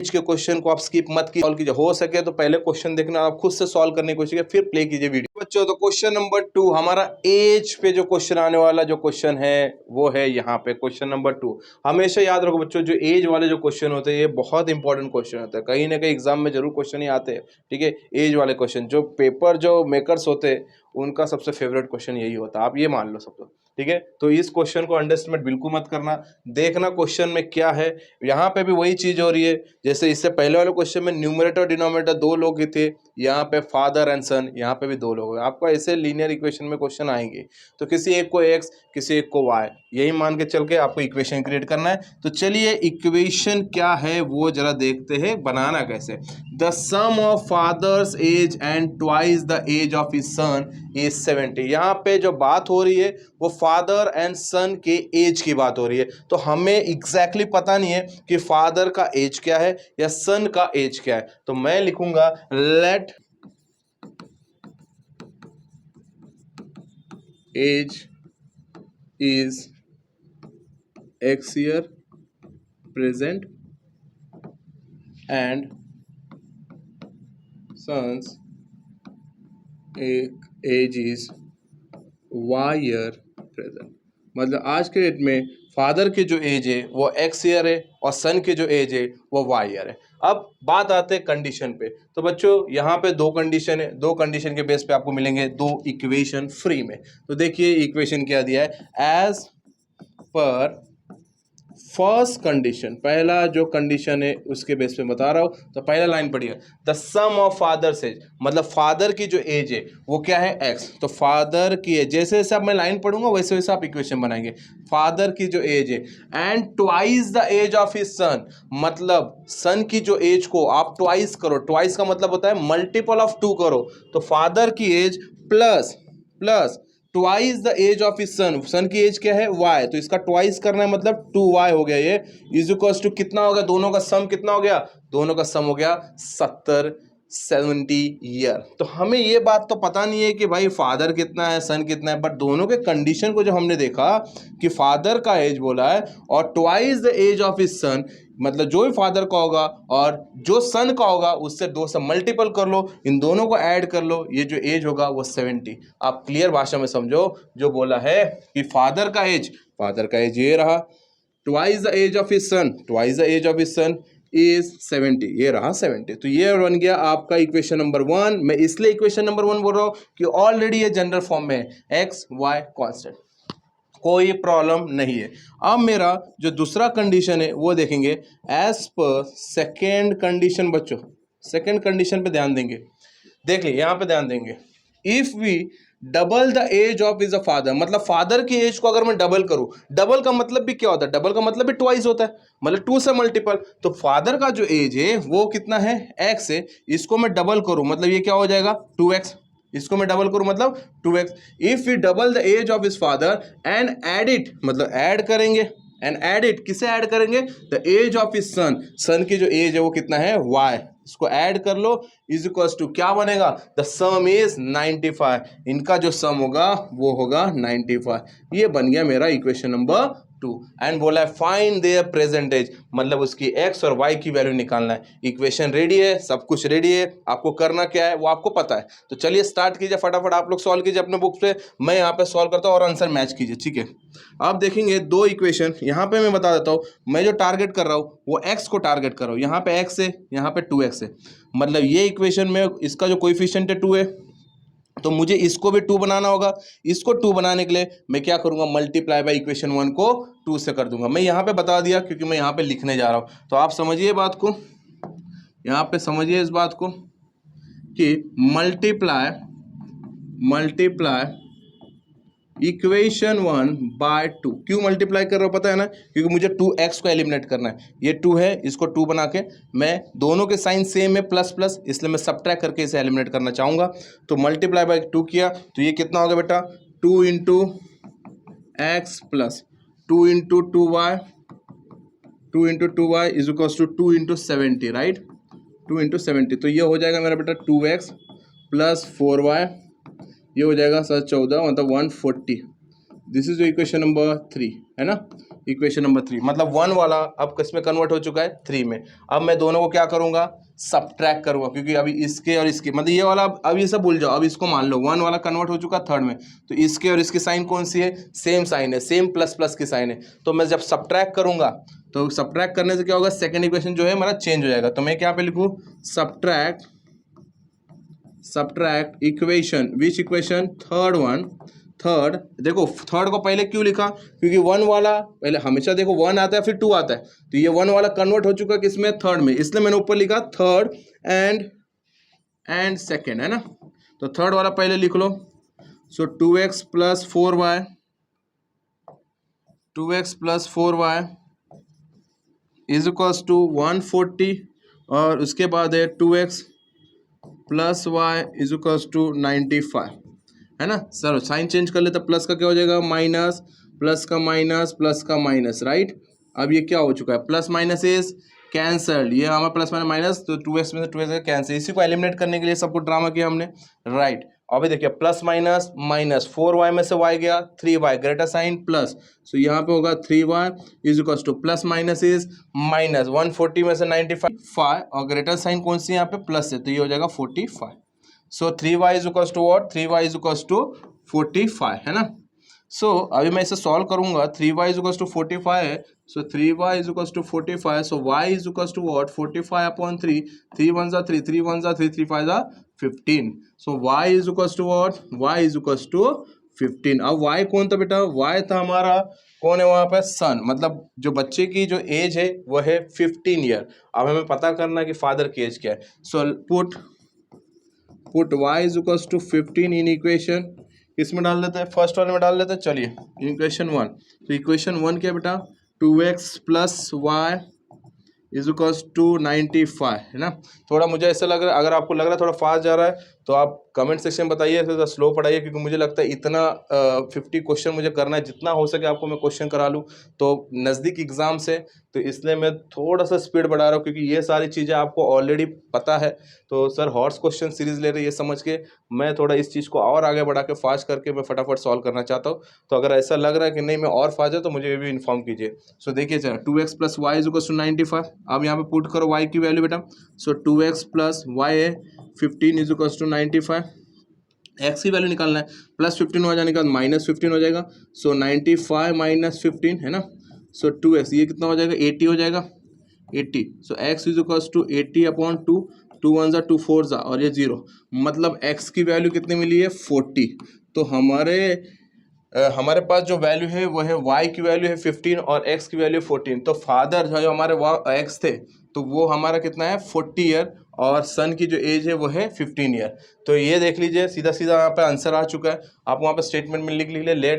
के क्वेश्चन को आप स्किप मत कीजिए, सॉल्व कीजिए। हो सके तो पहले क्वेश्चन देखना, आप खुद से सॉल्व करने की कोशिश कीजिए, फिर प्ले कीजिए वीडियो। बच्चों तो क्वेश्चन नंबर 2 हमारा एज पे जो क्वेश्चन आने वाला जो क्वेश्चन है वो है यहाँ पे क्वेश्चन नंबर 2। हमेशा याद रखो बच्चों, जो एज वाले जो क्वेश्चन होते हैं ये बहुत इंपॉर्टेंट क्वेश्चन होता है, कहीं ना कहीं एग्जाम में जरूर क्वेश्चन ही आते हैं। ठीक है, एज वाले क्वेश्चन जो पेपर जो मेकर्स होते हैं उनका सबसे फेवरेट क्वेश्चन यही होता है, आप ये मान लो सब लोग। ठीक है, तो इस क्वेश्चन को अंडरस्टिमेट बिल्कुल मत करना, देखना क्वेश्चन में क्या है। यहाँ पे भी वही चीज हो रही है जैसे इससे पहले वाले क्वेश्चन में न्यूमरेटर डिनोमिनेटर दो लोग ही थे, यहाँ पे फादर एंड सन, यहाँ पे भी दो लोग हैं। आपको ऐसे लीनियर इक्वेशन में क्वेश्चन आएंगे तो किसी एक को एक्स किसी एक को वाई, यही मान के चल के आपको इक्वेशन क्रिएट करना है। तो चलिए इक्वेशन क्या है वो जरा देखते हैं बनाना कैसे। The sum of father's age and twice the age of his son is 70। यहाँ पे जो बात हो रही है वो फादर एंड सन के एज की बात हो रही है, तो हमें एग्जैक्टली पता नहीं है कि फादर का एज क्या है या सन का एज क्या है। तो मैं लिखूंगा let age is x year present and son's age is y year present. मतलब आज के डेट में फादर की जो एज है वो एक्स ईयर है और सन की जो एज है वो वाई ईयर है। अब बात आते हैं कंडीशन पे, तो बच्चों यहाँ पे दो कंडीशन है, दो कंडीशन के बेस पे आपको मिलेंगे दो इक्वेशन फ्री में। तो देखिए इक्वेशन क्या दिया है, एज पर फर्स्ट कंडीशन, पहला जो कंडीशन है उसके बेस पे बता रहा हूं। तो पहला लाइन पढ़िए, the sum of father's age, मतलब फादर की जो एज है वो क्या है एक्स। तो फादर की एज, जैसे जैसे अब मैं लाइन पढ़ूंगा वैसे वैसे आप इक्वेशन बनाएंगे। फादर की जो एज है and twice the age of his son, मतलब सन की जो एज को आप ट्वाइस करो, ट्वाइस का मतलब होता है मल्टीपल ऑफ 2 करो। तो फादर की age plus plus twice the age of his son, son की एज क्या है वाई, तो इसका ट्वाइस करना है मतलब 2y हो गया। ये इज इक्वल्स टू कितना हो गया, दोनों का सम कितना हो गया, दोनों का सम हो गया 70 ईयर। तो हमें ये बात तो पता नहीं है कि भाई फादर कितना है सन कितना है, बट दोनों के कंडीशन को जब हमने देखा कि फादर का एज बोला है और twice the age of his son, मतलब जो भी फादर का होगा और जो सन का होगा उससे 2 से मल्टीपल कर लो, इन दोनों को ऐड कर लो, ये जो एज होगा वो 70। आप क्लियर भाषा में समझो, जो बोला है कि फादर का एज ये रहा, twice the age of his son, twice the age of his son is 70, ये रहा 70। तो ये बन गया आपका इक्वेशन नंबर 1। मैं इसलिए इक्वेशन नंबर 1 बोल रहा हूं कि ऑलरेडी ये जनरल फॉर्म में है, एक्स वाई कांस्टेंट, कोई प्रॉब्लम नहीं है। अब मेरा जो दूसरा कंडीशन है वो देखेंगे एज पर सेकेंड कंडीशन। बच्चों सेकेंड कंडीशन पे ध्यान देंगे, देख लीजिए यहाँ पे ध्यान देंगे, if we double the age of is a father, मतलब फादर की एज को अगर मैं डबल करूं, डबल का मतलब भी क्या होता है, डबल का मतलब भी ट्वाइस होता है, मतलब 2 से मल्टीपल। तो फादर का जो एज है वो कितना है एक्स है, इसको मैं डबल करूं मतलब ये क्या हो जाएगा 2x, इसको मैं डबल करूं मतलब 2x। If we double the age of his father and add it, मतलब ऐड करेंगे, एंड एड इट, किसे ऐड करेंगे, the age of his son, son की जो एज है वो कितना है y, इसको ऐड कर लो, इज इक्वल्स टू क्या बनेगा, द सम इज 95, इनका जो सम होगा वो होगा 95। ये बन गया मेरा इक्वेशन नंबर 2। एंड बोला है फाइंड देयर प्रेजेंट एज, मतलब उसकी एक्स और वाई की वैल्यू निकालना है। इक्वेशन रेडी है, सब कुछ रेडी है, आपको करना क्या है वो आपको पता है। तो चलिए स्टार्ट कीजिए, फटाफट आप लोग सॉल्व कीजिए अपने बुक पे, मैं यहाँ पे सॉल्व करता हूँ और आंसर मैच कीजिए। ठीक है, आप देखेंगे दो इक्वेशन, यहाँ पे मैं बता देता हूँ, मैं जो टारगेट कर रहा हूँ वो x को टारगेट कर रहा हूँ, यहाँ पे x है यहाँ पे 2x है, मतलब ये इक्वेशन में इसका जो कोएफिशिएंट है 2 है, तो मुझे इसको भी 2 बनाना होगा। इसको 2 बनाने के लिए मैं क्या करूंगा, मल्टीप्लाई बाय इक्वेशन 1 को 2 से कर दूंगा। मैं यहाँ पे बता दिया क्योंकि मैं यहाँ पे लिखने जा रहा हूँ, तो आप समझिए बात को, यहाँ पे समझिए इस बात को कि मल्टीप्लाई इक्वेशन 1 बाय 2, क्यों मल्टीप्लाई कर रहा हूँ पता है ना, क्योंकि मुझे 2x को एलिमिनेट करना है। ये 2 है, इसको 2 बना के मैं दोनों के साइन सेम है प्लस प्लस, इसलिए मैं सबट्रैक्ट करके इसे एलिमिनेट करना चाहूँगा। तो मल्टीप्लाई बाय 2 किया तो ये कितना होगा बेटा, 2 into x plus 2 into 2y, 2 into 2y is equals to 2 into 70, right, 2 into 70। तो ये हो जाएगा मेरा बेटा 2x प्लस 4y, ये हो जाएगा सर 14, मतलब 140। दिस इज इक्वेशन नंबर 3 है ना। इक्वेशन नंबर 3, मतलब 1 वाला अब किस में कन्वर्ट हो चुका है, 3 में। अब मैं दोनों को क्या करूंगा, सब्ट्रैक्ट करूंगा, क्योंकि अभी इसके और इसके मतलब ये वाला, अब ये सब भूल जाओ, अब इसको मान लो 1 वाला कन्वर्ट हो चुका थर्ड में, तो इसके और इसकी साइन कौन सी है, सेम साइन है, सेम प्लस प्लस की साइन है। तो मैं जब सब्ट्रैक्ट करूंगा तो सब्ट्रैक्ट करने से क्या होगा, सेकेंड इक्वेशन जो है हमारा चेंज हो जाएगा। तो मैं क्या पे लिखूँ, सब्ट्रैक्ट इक्वेशन, विच इक्वेशन, थर्ड वन, थर्ड। देखो थर्ड को पहले क्यों लिखा, क्योंकि 1 वाला पहले हमेशा देखो 1 आता है फिर 2 आता है, तो ये 1 वाला कन्वर्ट हो चुका है किसमें, थर्ड में, इसलिए मैंने ऊपर लिखा थर्ड एंड सेकेंड, है ना। तो थर्ड वाला पहले लिख लो। So 2x plus 4y, 2x plus 4y is equals to 140, और उसके बाद है 2x plus y is equals to 95, है ना। सर साइन चेंज कर लेते, प्लस का क्या हो जाएगा, माइनस, प्लस का माइनस, प्लस का माइनस, राइट। अब ये क्या हो चुका है, प्लस माइनस इज कैंसल्ड, ये हमारा प्लस माइनस माइनस, तो 2x में से 2x कैंसिल, इसी को एलिमिनेट करने के लिए सबको ड्रामा किया हमने, राइट। अभी देखिए प्लस माइनस माइनस, 4y में से y गया 3y, ग्रेटर साइन प्लस, सो यहाँ पे होगा 3y is equal two plus minus is minus, 140 में से 95 और ग्रेटर साइन कौन सी यहाँ पे, प्लस है, तो ये हो जाएगा 45। So 3y is equal to what, 3y is equal to 45, है ना। सो अभी मैं इसे सॉल्व करूंगा, 3y इज इक्वल टू 45 है, so 3y is equal to 45, so y is equal to what, 45 upon 3, 3 1 जा 3, 3 1 जा 3, 3 5 जा 15, so y is equal to what, y is equal to 15। अब y कौन था बेटा, y था हमारा, कौन है वहाँ पे, सन, मतलब जो बच्चे की जो एज है वो है 15 ईयर। अब हमें पता करना है कि फादर की एज क्या है, so put y is equal to 15 in equation, इसमें डाल देते हैं, फर्स्ट वाले में डाल देते हैं, चलिए इक्वेशन 1। तो इक्वेशन 1 क्या बेटा, 2x plus y is equals to 95, है ना। थोड़ा मुझे ऐसा लग रहा है, अगर आपको लग रहा है थोड़ा फास्ट जा रहा है तो आप कमेंट सेक्शन में बताइए, थोड़ा स्लो पढ़ाइए, क्योंकि मुझे लगता है इतना 50 क्वेश्चन मुझे करना है, जितना हो सके आपको मैं क्वेश्चन करा लूँ, तो नज़दीक एग्जाम से, तो इसलिए मैं थोड़ा सा स्पीड बढ़ा रहा हूँ, क्योंकि ये सारी चीज़ें आपको ऑलरेडी पता है। तो सर हॉर्स क्वेश्चन सीरीज ले रहे ये समझ के, मैं थोड़ा इस चीज़ को और आगे बढ़ा के फास्ट करके मैं फटाफट सॉल्व करना चाहता हूँ। तो अगर ऐसा लग रहा है कि नहीं मैं और फास्ट है तो मुझे ये भी इन्फॉर्म कीजिए। सो देखिए sir 2x plus y is equal to 95, अब यहाँ पे पुट करो y की वैल्यू बेटा, सो 2x प्लस वाई है 15 इज इक्वल टू 95, x की वैल्यू निकालना है, प्लस 15 हो जाने के बाद माइनस 15 हो जाएगा, सो 95 माइनस 15, है ना। सो 2x ये कितना हो जाएगा, 80 हो जाएगा, 80, so x is equal to 80 upon 2, 2 1 जा 2 4 जा और ये 0, मतलब x की वैल्यू कितनी मिली है, 40। तो हमारे पास जो वैल्यू है वो है y की वैल्यू है 15 और x की वैल्यू 14। तो फादर जो हमारे x थे तो वो हमारा कितना है 40 ईयर, और सन की जो एज है वो है 15 ईयर। तो ये देख लीजिए सीधा सीधा यहाँ पे आंसर आ चुका है। आप वहाँ पे स्टेटमेंट में लिख लीजिए,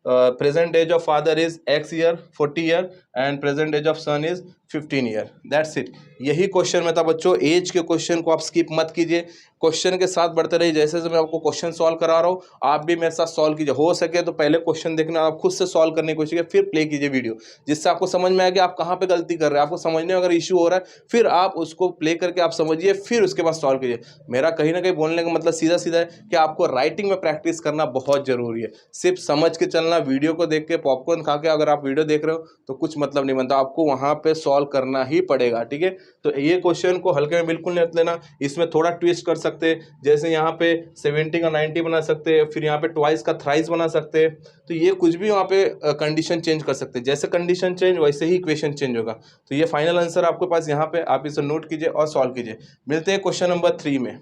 present age of father is x year 40 year and present age of son is 15 year, that's it. यही क्वेश्चन में था बच्चों, एज के क्वेश्चन को आप स्किप मत कीजिए, क्वेश्चन के साथ बढ़ते रहिए। जैसे जैसे मैं आपको क्वेश्चन सॉल्व करा रहा हूँ आप भी मेरे साथ सॉल्व कीजिए, हो सके तो पहले क्वेश्चन देखना, आप खुद से सॉल्व करने की कोशिश कीजिए, फिर प्ले कीजिए वीडियो, जिससे आपको समझ में आए कि आप कहाँ पे गलती कर रहे हैं, आपको समझने में अगर इशू हो रहा है फिर आप उसको प्ले करके आप समझिए, फिर उसके बाद सॉल्व कीजिए। मेरा कहीं ना कहीं बोलने का मतलब सीधा सीधा है कि आपको राइटिंग में प्रैक्टिस करना बहुत जरूरी है, सिर्फ समझ के चलना, वीडियो को देख के पॉपकॉर्न खा के अगर आप वीडियो देख रहे हो तो कुछ मतलब नहीं बनता, आपको वहां पे सॉल्व करना ही पड़ेगा, ठीक है। तो ये क्वेश्चन को हल्के में बिल्कुल नहीं लेना, इसमें थोड़ा ट्विस्ट कर सकते हैं, जैसे यहाँ पे 70 का 90 बना सकते हैं, फिर यहाँ पे ट्वाइस का थ्राइस बना सकते हैं, तो ये कुछ भी वहाँ पे कंडीशन चेंज कर सकते हैं, जैसे कंडीशन चेंज वैसे ही इक्वेशन चेंज होगा। तो ये फाइनल आंसर आपके पास यहाँ पे, आप इसे नोट कीजिए और सॉल्व कीजिए। मिलते हैं क्वेश्चन नंबर 3 में।